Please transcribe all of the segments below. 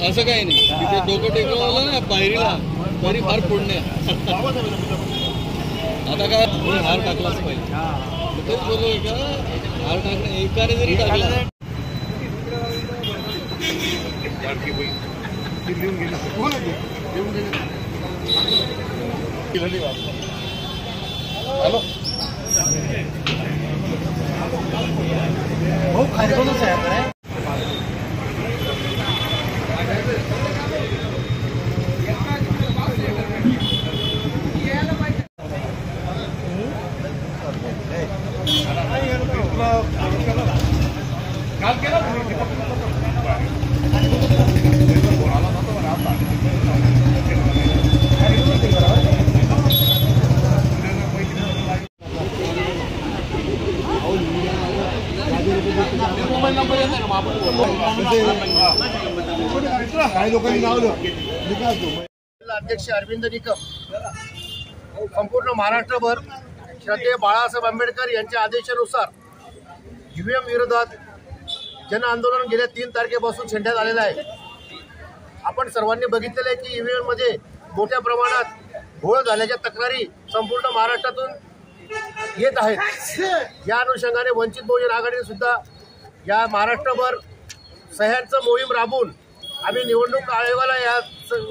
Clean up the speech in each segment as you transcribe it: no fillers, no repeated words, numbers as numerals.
असं काही नाही, तिथे डोकं टेकवलं ना पायरीला तरी फार पुण्य. आता काय हार टाकलाच पाहिजे. तेच बोललोय का, हार टाकणं एकाने जरी टाकला हॅलो हो खायचं आहे. अध्यक्ष अरविंद निकम संपूर्ण महाराष्ट्रभर श्रद्धेय बाळासाहेब आंबेडकर यांच्या आदेशानुसार ईव्हीएम विरोधात जन आंदोलन गेल्या 3 तारखेपासून छेडण्यात आलेलं आहे. आपण सर्वांनी बघितलेलं आहे की ईव्हीएम मध्ये मोठ्या प्रमाणात घोळ झाल्याच्या तक्रारी संपूर्ण महाराष्ट्रातून येत आहेत. या अनुषंगाने वंचित बहुजन आघाडीने सुद्धा या महाराष्ट्रभर सह्यांचं मोहीम राबवून आम्ही निवडणूक आयोगाला या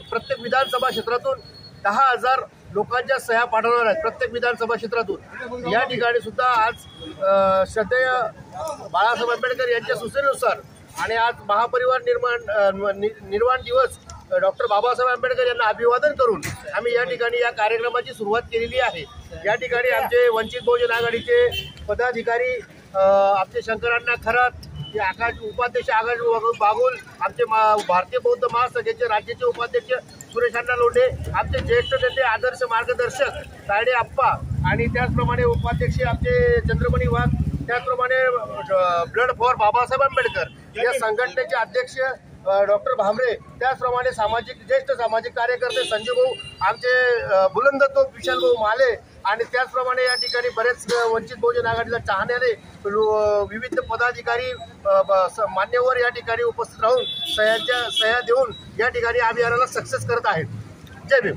प्रत्येक विधानसभा क्षेत्रातून 10,000 लोकांच्या सह्या पाठवणार आहेत. प्रत्येक विधानसभा क्षेत्रातून या ठिकाणी सुद्धा आज श्रद्धेय बाळासाहेब आंबेडकर यांच्या सूचनेनुसार आणि आज महापरिवार निर्माण दिवस डॉक्टर बाबासाहेब आंबेडकर यांना अभिवादन करून आम्ही या ठिकाणी या कार्यक्रमाची सुरुवात केलेली आहे. या ठिकाणी आमचे वंचित बहुजन आघाडीचे पदाधिकारी आमचे शंकरांना खरात, आकाश उपाध्यक्ष आकाश बागुल, आमचे भारतीय बौद्ध महासभेचे राज्याचे उपाध्यक्ष सुरेशांना लोंढे, आमचे ज्येष्ठ नेते आदर्श मार्गदर्शक तायडे आप्पा आणि त्याचप्रमाणे उपाध्यक्ष आमचे चंद्रमणी वाघ, त्याचप्रमाणे ब्लड फॉर बाबासाहेब आंबेडकर या संघटनेचे अध्यक्ष डॉक्टर भामरे, त्याचप्रमाणे ज्येष्ठ सामाजिक कार्यकर्ते संजय भाऊ, आमचे बुलंदतोप विशाल भाऊ माले आणि त्याचप्रमाणे या ठिकाणी बरेच वंचित बहुजन आघाडीला चाहण्याने विविध पदाधिकारी मान्यवर या ठिकाणी उपस्थित राहून सह्या देऊन या ठिकाणी अभियानाला सक्सेस करत आहेत. जय भीम.